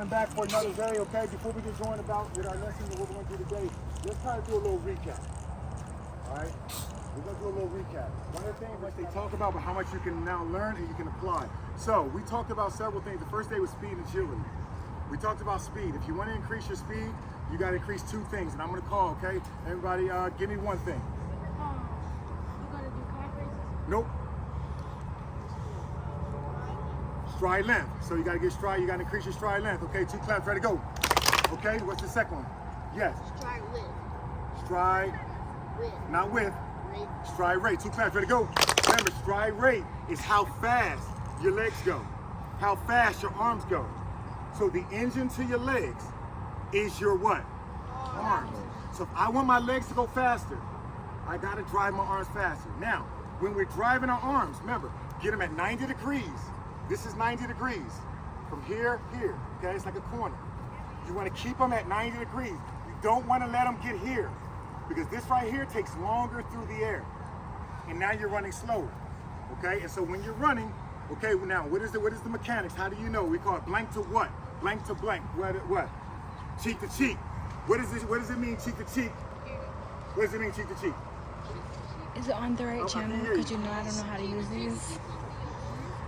coming back for another day, okay? Before we get going about with our lesson and what we're going to do today, let's try to do a little recap, all right? We're going to do a little recap. One of the things like they talk about how much you can now learn and you can apply. So we talked about several things. The first day was speed and agility. We talked about speed. If you want to increase your speed, you got to increase two things, and I'm going to call, okay? Everybody, give me one thing. You going to do car races? Nope. Stride length. So you got to get stride, you got to increase your stride length. Okay, 2 claps, ready, go. Okay, what's the second one? Yes. Stride width. Stride, Width. not width. Rate. Stride rate, 2 claps, ready, go. Remember, stride rate is how fast your legs go, how fast your arms go. So the engine to your legs is your what? Arms. So if I want my legs to go faster, I got to drive my arms faster. Now, when we're driving our arms, remember, get them at 90 degrees. This is 90 degrees. From here, okay? It's like a corner. You want to keep them at 90 degrees. You don't want to let them get here because this right here takes longer through the air. And now you're running slower, okay? And so when you're running, okay, now what is the mechanics? How do you know? We call it blank to what? Blank to blank. What? Cheek to cheek. What does it mean, cheek to cheek? What does it mean, cheek to cheek? Is it on the right channel? Because you know I don't know how to use these.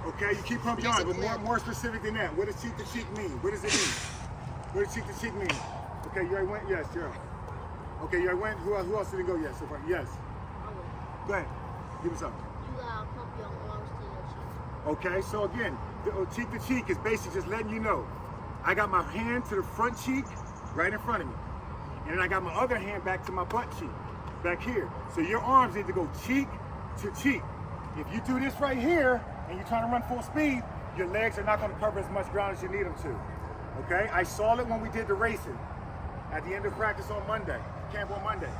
Okay, you keep pumping on, but more specific than that. What does cheek to cheek mean? What does it mean? What does cheek to cheek mean? Okay, you already went? Yes, sure. Okay, you already went? Who else didn't go yet so far? Yes. Go ahead. Give me something. You gotta pump your arms to your cheek. Okay, so again, cheek to cheek is basically just letting you know. I got my hand to the front cheek right in front of me. And then I got my other hand back to my butt cheek, back here. So your arms need to go cheek to cheek. If you do this right here, and you're trying to run full speed, your legs are not going to cover as much ground as you need them to. Okay? I saw it when we did the racing at the end of practice on Monday, camp on Monday.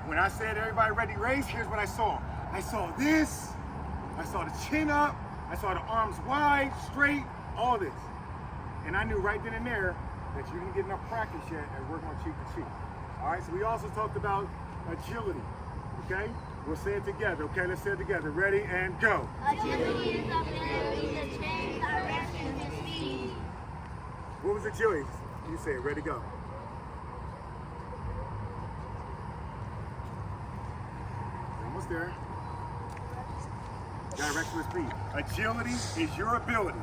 When I said everybody ready to race, here's what I saw. I saw this, I saw the chin up, I saw the arms wide, straight, all this. And I knew right then and there that you didn't get enough practice yet at working on cheek to cheek. All right, so we also talked about agility, okay? We'll say it together, okay? Let's say it together. Ready and go. Agility is the ability to change direction and speed. What was agility? You say it. Ready, go. Almost there. Direction with speed. Agility is your ability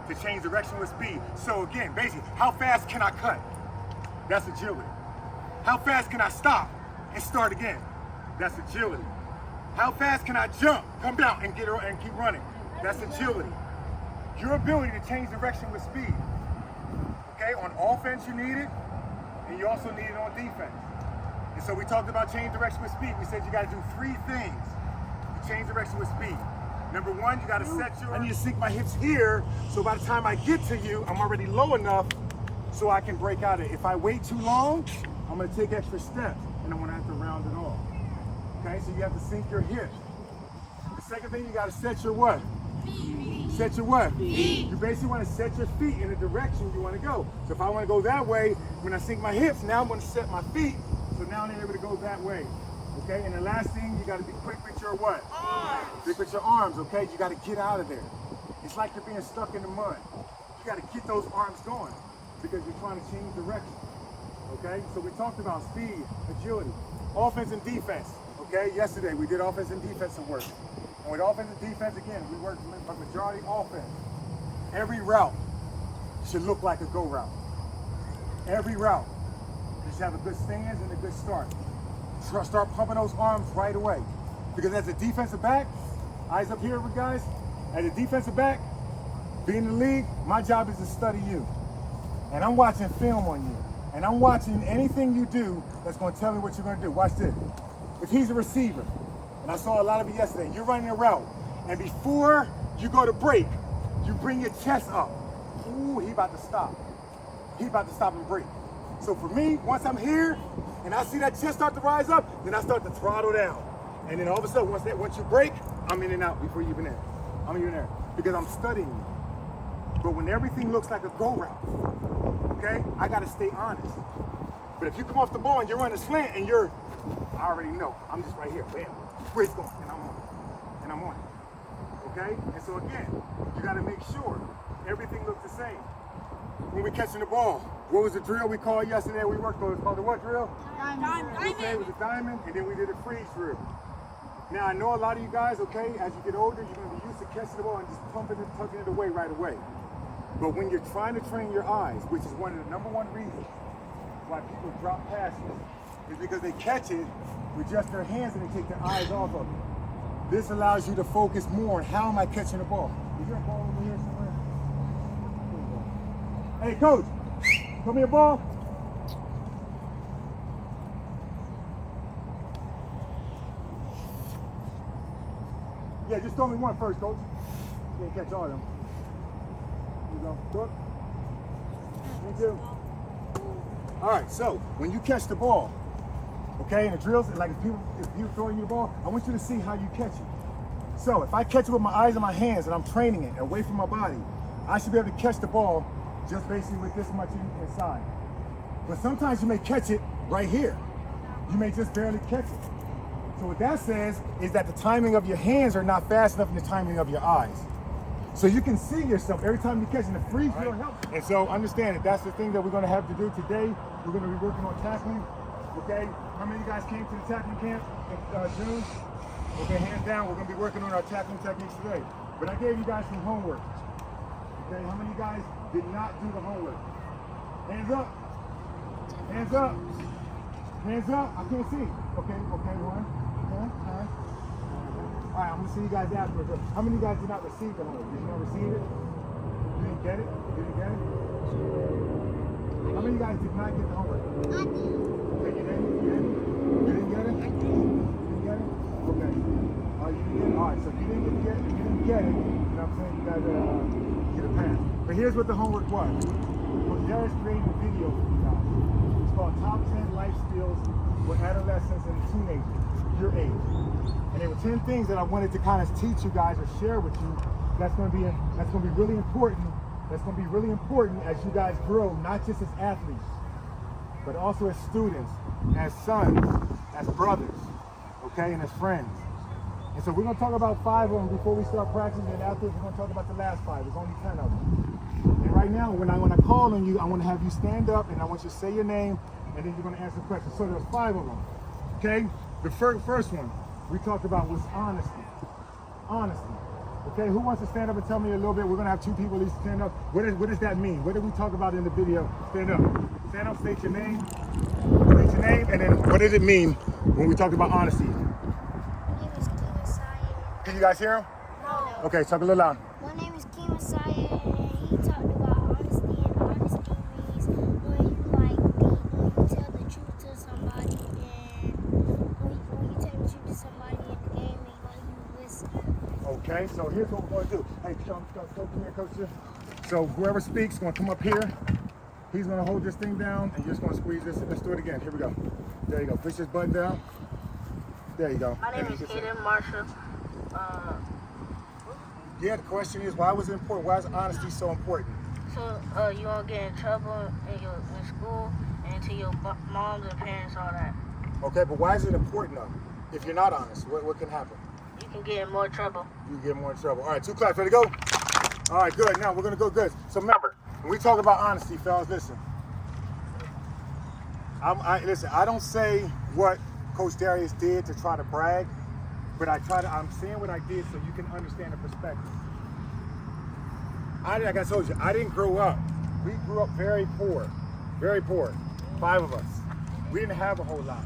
to change direction with speed. So again, basically, how fast can I cut? That's agility. How fast can I stop and start again? That's agility. How fast can I jump, come down, and keep running? That's agility. Your ability to change direction with speed. Okay, on offense you need it, and you also need it on defense. And so we talked about change direction with speed. We said you got to do 3 things to change direction with speed. Number 1, you got to I need to sink my hips here, so by the time I get to you, I'm already low enough so I can break out of it. If I wait too long, I'm going to take extra steps, and I'm going to have to round it off. Okay, so you have to sink your hips. The second thing, you got to set your what? Feet. Set your what? Feet. You basically want to set your feet in the direction you want to go. So if I want to go that way, when I sink my hips, now I'm going to set my feet, so now they're able to go that way. Okay, and the last thing, you got to be quick with your what? Arms. Quick with your arms, okay? You got to get out of there. It's like you're being stuck in the mud. You got to get those arms going because you're trying to change direction. Okay, so we talked about speed, agility, offense and defense. Okay, yesterday we did offense and defensive work. And with offense and defense, again, we worked with majority offense. Every route should look like a go route. Every route. You should have a good stance and a good start. Start pumping those arms right away. Because as a defensive back, eyes up here, guys, as a defensive back, being in the league, my job is to study you. And I'm watching film on you. And I'm watching anything you do that's going to tell me what you're going to do. Watch this. If he's a receiver, and I saw a lot of it yesterday, you're running a route, and before you go to break, you bring your chest up. Ooh, he about to stop. He about to stop and break. So for me, once I'm here, and I see that chest start to rise up, then I start to throttle down. And then all of a sudden, once you break, I'm in and out before you even there. I'm in there because I'm studying you. But when everything looks like a go route, okay, I got to stay honest. But if you come off the ball and you're running slant and I already know. I'm just right here. Bam. Where it's going. And I'm on it. And I'm on it. Okay? And so again, you got to make sure everything looks the same. when we're catching the ball. What was the drill we called yesterday? We worked on it. It's called the what drill? Diamond. Okay, it was a diamond, and then we did a freeze drill. Now I know a lot of you guys, okay, as you get older, you're gonna be used to catching the ball and just pumping it, tucking it away right away. But when you're trying to train your eyes, which is one of the #1 reasons why people drop passes, is because they catch it with just their hands and they take their eyes off of it. This allows you to focus more on how am I catching the ball. Is there a ball over here somewhere? Hey, coach, come here, ball. Yeah, just throw me one first, coach. You can't catch all of them. Here you go. Look. Thank you. All right, so when you catch the ball, okay, and the drills, like if people throwing you the ball, I want you to see how you catch it. So if I catch it with my eyes and my hands and I'm training it away from my body, I should be able to catch the ball just basically with this much inside. But sometimes you may catch it right here. You may just barely catch it. So what that says is that the timing of your hands are not fast enough in the timing of your eyes. So you can see yourself every time you catch, and the freeze drill helps. And so understand that that's the thing that we're going to have to do today. We're going to be working on tackling. Okay, how many of you guys came to the tackling camp in June? Okay, hands down, we're going to be working on our tackling techniques today. But I gave you guys some homework. Okay, how many of you guys did not do the homework? Hands up. Hands up. Hands up. I can't see. Okay, one. Okay, all right. All right, I'm going to see you guys afterwards. How many of you guys did not receive the homework? Did you not receive it? You didn't get it? You didn't get it? How many of you guys did not get the homework? I did. Okay, you didn't? You didn't get it? I did. You didn't get it? Okay. You didn't get it? All right, so if you didn't get it, you know what I'm saying? You guys get a pass. But here's what the homework was. Darius created a video for you guys. It's called Top 10 Life Skills for Adolescents and Teenagers, your age. And there were 10 things that I wanted to kind of teach you guys or share with you. That's going to be really important. That's going to be really important as you guys grow, not just as athletes, but also as students, as sons, as brothers, okay, and as friends. And so we're going to talk about 5 of them before we start practicing, and afterwards we're going to talk about the last 5. There's only 10 of them. And right now, when I call on you, I want to have you stand up, and I want you to say your name, and then you're going to answer questions. So there's 5 of them, okay? The first one we talked about was honesty. Honesty. Okay, who wants to stand up and tell me a little bit? We're going to have 2 people at least stand up. What does that mean? What did we talk about in the video? Stand up. Stand up, state your name. State your name, and then what did it mean when we talked about honesty? My name is Kim Messiah. Can you guys hear him? No. Okay, talk a little loud. My name is Kim Messiah, and he talked about honesty, and honesty means when you tell the truth to somebody, and when you tell the truth to somebody in the game, and you listen. Okay, so here's what we're going to do. Hey, come here, coach. So whoever speaks is going to come up here. He's going to hold this thing down, and you're just going to squeeze this. Let's do it again. Here we go. There you go. Push this button down. There you go. My name is Kaden Marshall. Yeah, the question is, why was it important? Why is honesty so important? So you won't get in trouble in school and to your moms and parents, all that. Okay, but why is it important though? If you're not honest, what can happen? You can get in more trouble. You get more in trouble. All right, 2 claps. Ready to go? All right, good. Now we're going to go good. So remember, when we talk about honesty, fellas, listen. Listen, I don't say what Coach Darius did to try to brag, but I'm saying what I did so you can understand the perspective. Like I told you, I didn't grow up. We grew up very poor, 5 of us. We didn't have a whole lot,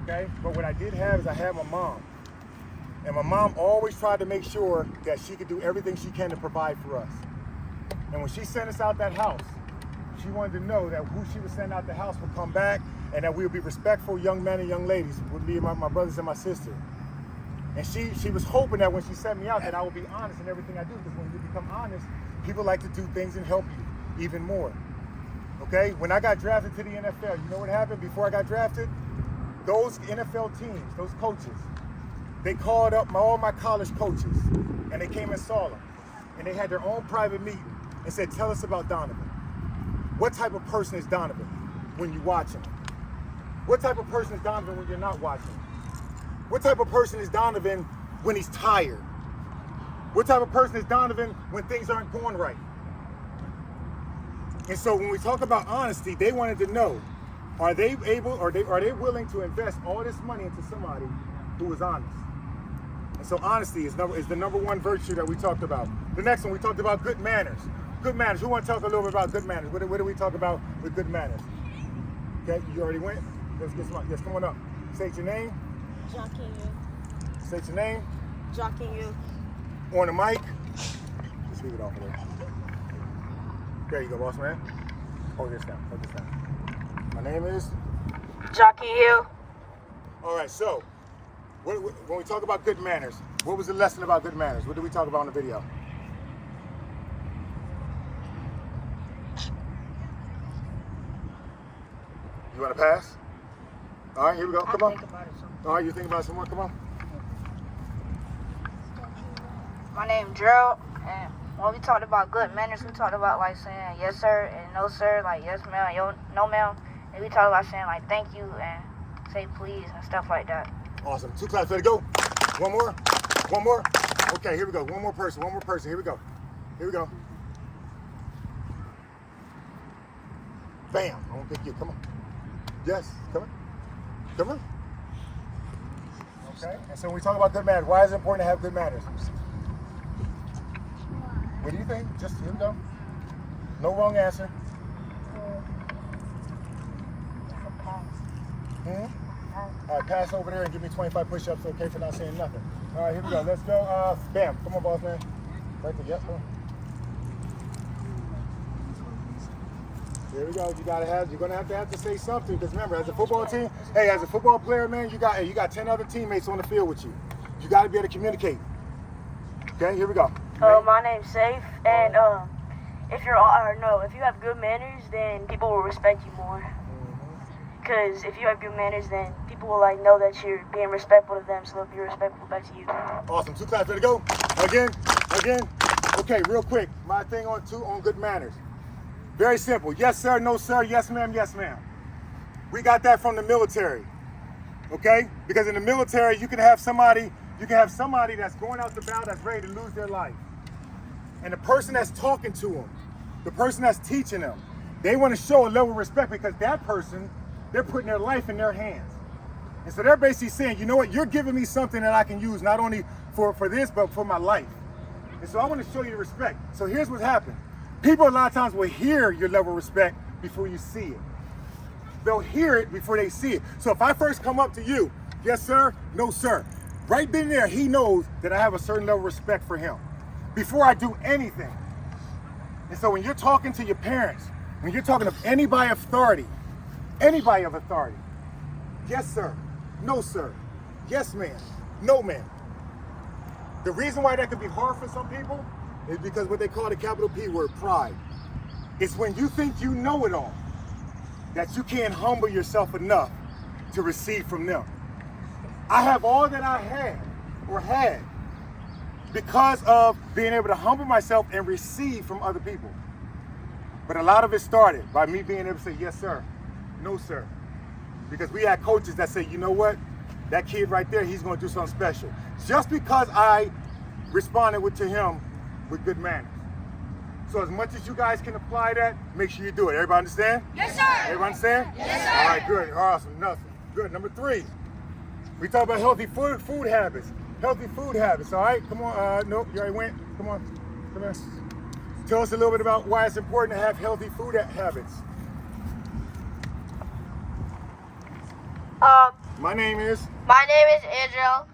okay? But what I did have is I had my mom. And my mom always tried to make sure that she could do everything she can to provide for us. And when she sent us out that house, she wanted to know that who she would send out the house would come back and that we would be respectful young men and young ladies, would be my brothers and my sister. And she was hoping that when she sent me out that I would be honest in everything I do, because when you become honest, people like to do things and help you even more. Okay? When I got drafted to the NFL, you know what happened before I got drafted? Those NFL teams, those coaches, they called up all my college coaches, and they came and saw them. And they had their own private meeting and said, tell us about Donovan. What type of person is Donovan when you watch him? What type of person is Donovan when you're not watching him? What type of person is Donovan when he's tired? What type of person is Donovan when things aren't going right? And so when we talk about honesty, they wanted to know, are they able, or are they willing to invest all this money into somebody who is honest? And so honesty is the #1 virtue that we talked about. The next one, we talked about good manners. Good manners. Who want to talk a little bit about good manners? What do we talk about with good manners? Okay, you already went? Let's get some. Yes, come on up. State your name. Jacques you. State your name. Jacques you. On the mic. Just leave it off of there. There you go, boss man. Hold this down. Hold this down. My name is Jacques you. All right, so when we talk about good manners, what was the lesson about good manners? What did we talk about in the video? You want to pass? All right, here we go. Come on. All right, you think about it some more? Come on. My name is Gerald, and when we talked about good manners, we talked about like saying yes sir and no sir, like yes ma'am, no ma'am, and we talked about saying like thank you and say please and stuff like that. Awesome. 2 claps, let it go. One more. One more. Okay, here we go. One more person. Here we go. Here we go. Bam. I won't pick you. Come on. Yes. Come on. Come on. Okay. And so when we talk about good manners, why is it important to have good manners? What do you think? Just here we go. No wrong answer. All right, pass over there and give me 25 push-ups, okay, for not saying nothing. All right, here we go. Let's go. Bam. Come on, boss man. Right there. Yep. Come on. There we go. You're gonna have to say something, because remember, as a football team, hey, as a football player, man, you got 10 other teammates on the field with you. You got to be able to communicate. Okay, here we go. My name's Safe, and if you have good manners, then people will respect you more. Because if you have good manners, then people will know that you're being respectful to them, so they'll be respectful back to you. Awesome. 2 claps, ready to go. Again. Okay, real quick. My thing on good manners. Very simple. Yes, sir. No, sir. Yes, ma'am. Yes, ma'am. We got that from the military. Okay? Because in the military, you can have somebody that's going out to battle that's ready to lose their life. And the person that's talking to them, the person that's teaching them, they want to show a level of respect, because that person, they're putting their life in their hands. And so they're basically saying, you know what, you're giving me something that I can use not only for this, but for my life. And so I want to show you the respect. So here's what's happened. People a lot of times will hear your level of respect before you see it. They'll hear it before they see it. So if I first come up to you, yes, sir, no, sir. Right then and there, he knows that I have a certain level of respect for him before I do anything. And so when you're talking to your parents, when you're talking to anybody of authority, yes, sir, no, sir, yes, ma'am, no, ma'am. The reason why that could be hard for some people is because what they call the capital P word, pride. It's when you think you know it all, that you can't humble yourself enough to receive from them. I have all that I had because of being able to humble myself and receive from other people. But a lot of it started by me being able to say, yes, sir, no, sir. Because we had coaches that say, you know what? That kid right there, he's going to do something special. Just because I responded to him with good manners. So as much as you guys can apply that, make sure you do it. Everybody understand? Yes, sir. Everybody understand? Yes, sir. All right, good. Awesome. Nothing. Good. Number 3. We talk about healthy food habits. Healthy food habits, all right? Come on. Nope, you already went. Come on. Come here. Tell us a little bit about why it's important to have healthy food habits. My name is Israel.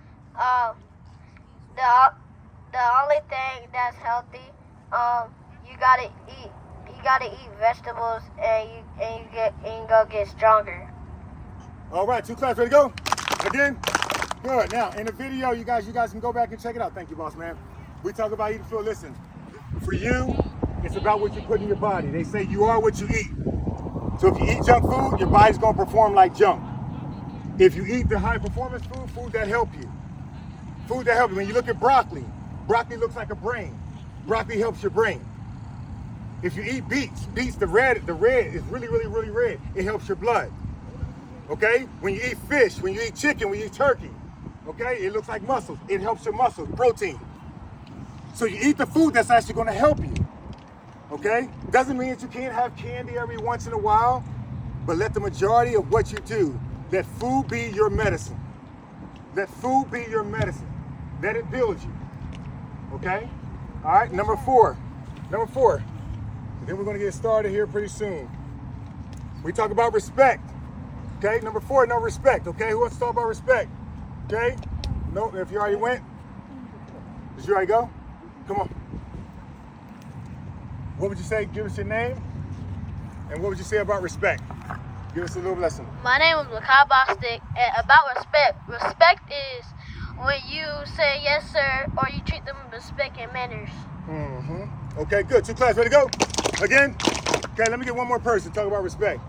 The only thing that's healthy, you gotta eat vegetables, and you go get stronger. All right, 2 claps, ready to go? Again? Good. Now, in the video, you guys can go back and check it out. Thank you, boss man. We talk about eating food. Listen, for you, it's about what you put in your body. They say you are what you eat. So if you eat junk food, your body's gonna perform like junk. If you eat the high performance food that help you. Food that help you. When you look at broccoli looks like a brain. Broccoli helps your brain. If you eat beets, the red is really, really, really red. It helps your blood. Okay? When you eat fish, when you eat chicken, when you eat turkey, okay? It looks like muscles. It helps your muscles, protein. So you eat the food that's actually gonna help you. Okay? Doesn't mean that you can't have candy every once in a while, but let the majority of what you do, let food be your medicine. Let food be your medicine. Let it build you. Okay? All right, number four. And then we're gonna get started here pretty soon. We talk about respect. Okay, number 4, no respect. Okay, who wants to talk about respect? Okay, no, if you already went, did you already go? Come on. What would you say? Give us your name. And what would you say about respect? Give us a little lesson. My name is Makai Bostic, and about respect. Respect is when you say yes, sir, or you treat them with respect and manners. Okay, good. 2 class, ready to go? Again? Okay, let me get one more person to talk about respect.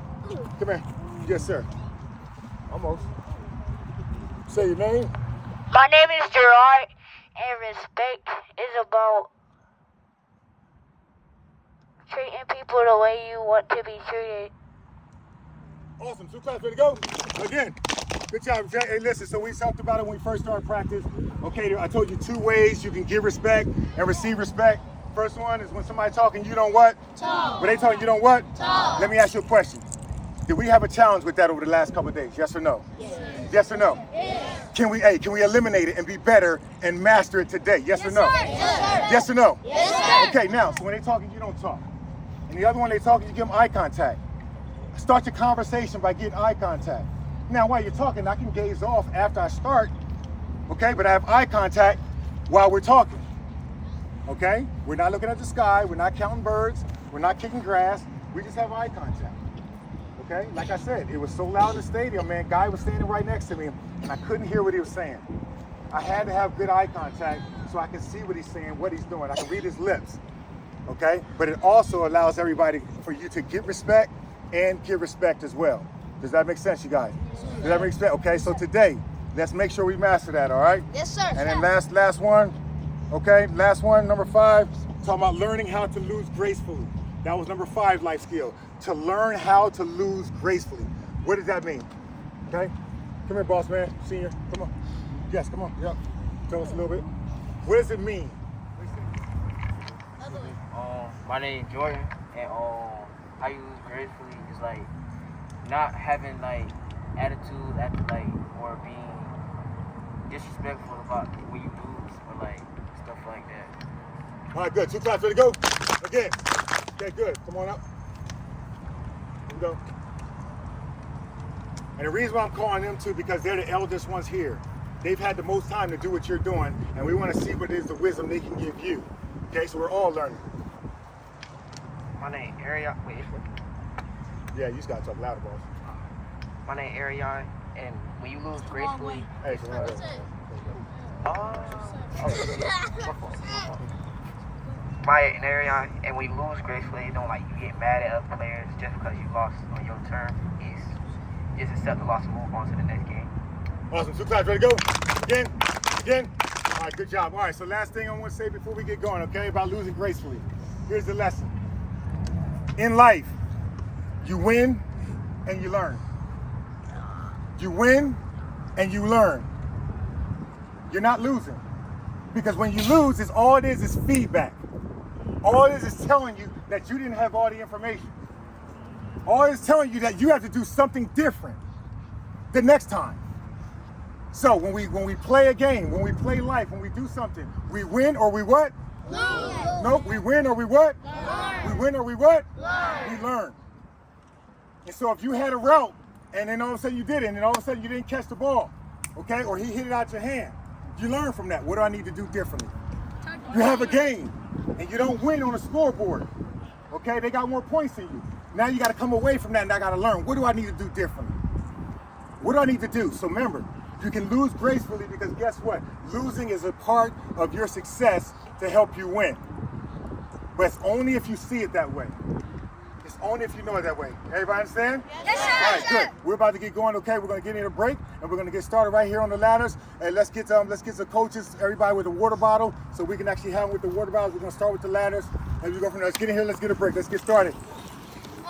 Come here. Yes, sir. Almost. Say your name. My name is Gerard, and respect is about treating people the way you want to be treated. Awesome. 2 class, ready to go? Again. Good job. Hey, listen, so we talked about it when we first started practice. Okay, I told you 2 ways you can give respect and receive respect. First one is when somebody talking, you don't what? Talk. When they talking, you don't what? Talk. Let me ask you a question. Did we have a challenge with that over the last couple of days? Yes or no? Yes. Yes or no? Yes. Can we eliminate it and be better and master it today? Yes or no? Sir. Yes. Yes or no? Yes, sir. Okay, now, so when they talking, you don't talk. And the other one they talking, you give them eye contact. Start your conversation by getting eye contact. Now, while you're talking, I can gaze off after I start, okay? But I have eye contact while we're talking, okay? We're not looking at the sky. We're not counting birds. We're not kicking grass. We just have eye contact, okay? Like I said, it was so loud in the stadium, man. Guy was standing right next to me, and I couldn't hear what he was saying. I had to have good eye contact so I can see what he's saying, what he's doing. I can read his lips, okay? But it also allows everybody for you to get respect and give respect as well. Does that make sense, you guys? Does that make sense? Okay, so today, let's make sure we master that, all right? Yes, sir. And then last one, okay? Last one, number 5, talking about learning how to lose gracefully. That was number 5 life skill, to learn how to lose gracefully. What does that mean? Okay? Come here, boss man, senior, come on. Yes, come on, yep. Tell us a little bit. What does it mean? My name is Jordan, and how you lose gracefully is like not having like attitude after like or being disrespectful about when you lose or like stuff like that. All right, good. 2 claps, ready to go? Again. Okay, good. Come on up. Here we go. And the reason why I'm calling them too, because they're the eldest ones here. They've had the most time to do what you're doing, and we want to see what is the wisdom they can give you. Okay, so we're all learning. My name is Arion. Wait. Yeah, you just gotta talk louder, boss. My name is Arion, and when you lose gracefully, Hey, come on. My name is Arion, and when you lose gracefully, you don't like you get mad at other players just because you lost on your turn. It's just accept the loss and move on to the next game. Awesome. 2 claps, ready to go? Again. All right, good job. All right, so last thing I want to say before we get going, okay, about losing gracefully. Here's the lesson. In life, you win and you learn. You win and you learn. You're not losing. Because when you lose, all it is feedback. All it is telling you that you didn't have all the information. All it is telling you that you have to do something different the next time. So when we play a game, when we play life, when we do something, we win or we what? Learn. Nope, we win or we what? Learn. We win or we what? Learn. We learn. And so if you had a route and then all of a sudden you did it and then all of a sudden you didn't catch the ball, okay, or he hit it out your hand, you learn from that. What do I need to do differently? You have a game and you don't win on the scoreboard, okay? They got more points than you. Now you got to come away from that and I got to learn. What do I need to do differently? What do I need to do? So remember, you can lose gracefully because guess what? Losing is a part of your success to help you win. But it's only if you see it that way. It's only if you know it that way. Everybody understand? Yes, sir. All right, good. We're about to get going, okay? We're going to get in a break, and we're going to get started right here on the ladders. And let's get the coaches, everybody with a water bottle, so we can actually have them with the water bottles. We're going to start with the ladders, and we go from there. Let's get in here. Let's get a break. Let's get started.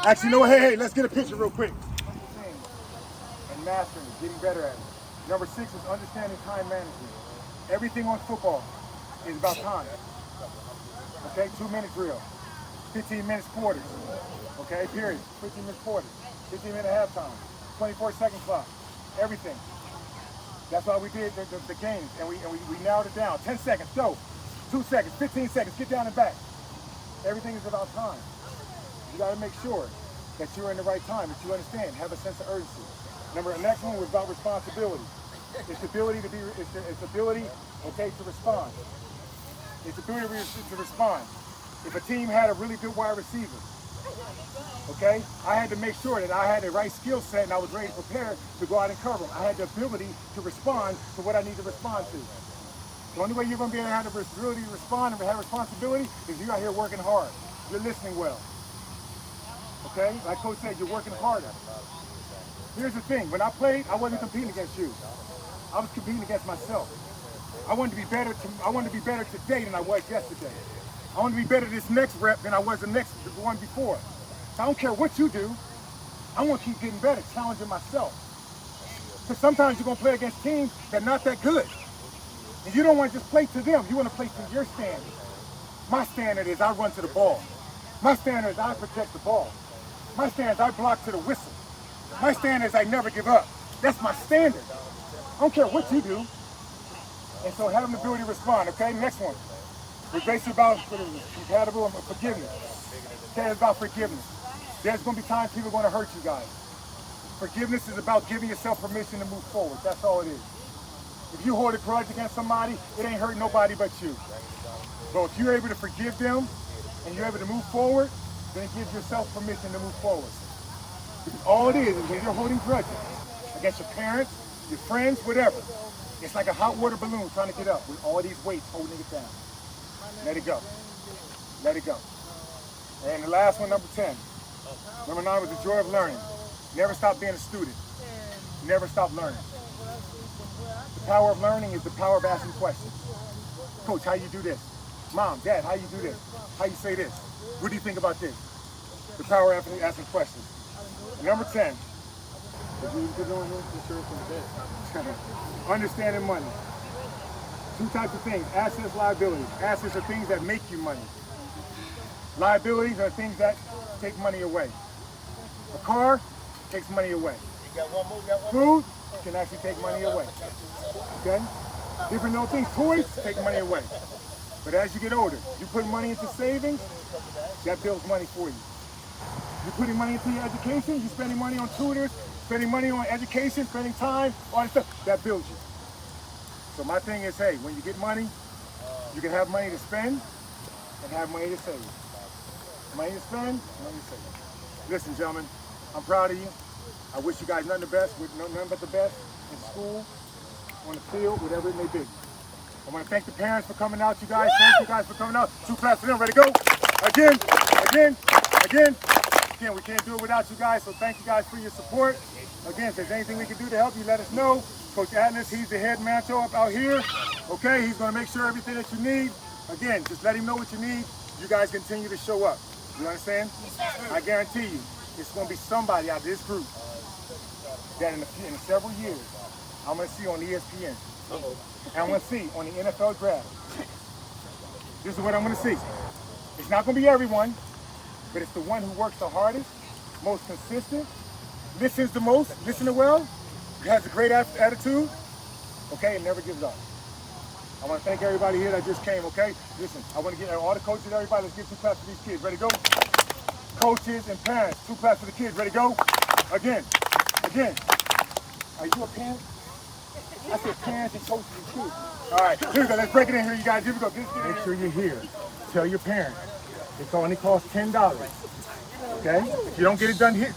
Actually, no, hey, let's get a picture real quick. And mastering it, getting better at it. Number 6 is understanding time management. Everything on football is about time. Okay, 2-minute drill. 15 minutes quarters. Okay, period. 15 minutes quarters. 15 minute halftime. 24-second clock. Everything. That's why we did the games, and we narrowed it down. 10 seconds, go. 2 seconds, 15 seconds, get down and back. Everything is about time. You got to make sure that you're in the right time, that you understand, have a sense of urgency. Remember, the next one was about responsibility. It's the ability to respond. It's the ability to respond. If a team had a really good wide receiver, okay, I had to make sure that I had the right skill set and I was ready to prepare to go out and cover them. I had the ability to respond to what I need to respond to. The only way you're going to be able to have the ability to respond and have responsibility is you're out here working hard. You're listening well. Okay? Like Coach said, you're working harder. Here's the thing. When I played, I wasn't competing against you. I was competing against myself. I wanted to be better today than I was yesterday. I want to be better this next rep than I was the one before. So I don't care what you do. I want to keep getting better, challenging myself. Because sometimes you're going to play against teams that are not that good. And you don't want to just play to them. You want to play to your standard. My standard is I run to the ball. My standard is I protect the ball. My standard is I block to the whistle. My standard is I never give up. That's my standard. I don't care what you do. And so having the ability to respond, okay? Next one. We're basically about compatible and forgiveness. Okay, it's about forgiveness. There's going to be times people are going to hurt you guys. Forgiveness is about giving yourself permission to move forward. That's all it is. If you hold a grudge against somebody, it ain't hurting nobody but you. But if you're able to forgive them and you're able to move forward, then it gives yourself permission to move forward. Because all it is when you're holding grudges against your parents, your friends, whatever, it's like a hot water balloon trying to get up with all these weights holding it down. Let it go. Let it go. And the last one, number 10. Number 9 was the joy of learning. Never stop being a student. Never stop learning. The power of learning is the power of asking questions. Coach, how you do this? Mom, Dad, how you do this? How you say this? What do you think about this? The power of asking questions. And number 10. Understanding money. 2 types of things, assets, liabilities. Assets are things that make you money. Liabilities are things that take money away. A car takes money away. Food can actually take money away. Okay? Different little things. Toys take money away. But as you get older, you put money into savings, that builds money for you. You're putting money into your education, you're spending money on tutors, spending money on education, spending time, all that stuff, that builds you. So my thing is, hey, when you get money, you can have money to spend and have money to save. Money to spend, money to save. Listen, gentlemen, I'm proud of you. I wish you guys nothing but the best in school, on the field, whatever it may be. I want to thank the parents for coming out, you guys. Thank you guys for coming out. 2 claps for them. Ready to go? Again. Again, we can't do it without you guys, so thank you guys for your support. Again, if there's anything we can do to help you, let us know. Coach Atlas, he's the head mancho up out here. Okay, he's going to make sure everything that you need. Again, just let him know what you need. You guys continue to show up. You understand? I guarantee you, it's going to be somebody out of this group that in several years, I'm going to see on ESPN. And I'm going to see on the NFL draft. This is what I'm going to see. It's not going to be everyone, but it's the one who works the hardest, most consistent, listens the most, listens well, has a great attitude, okay, and never gives up. I want to thank everybody here that just came, okay? Listen, I want to get all the coaches, everybody, let's give 2 claps for these kids. Ready to go? Coaches and parents, 2 claps for the kids. Ready to go? Again. Are you a parent? I said parents and coaches and kids. All right, here we go. Let's break it in here, you guys. Here we go. Make sure you're here. Tell your parents. It only costs $10. Okay? If you don't get it done here,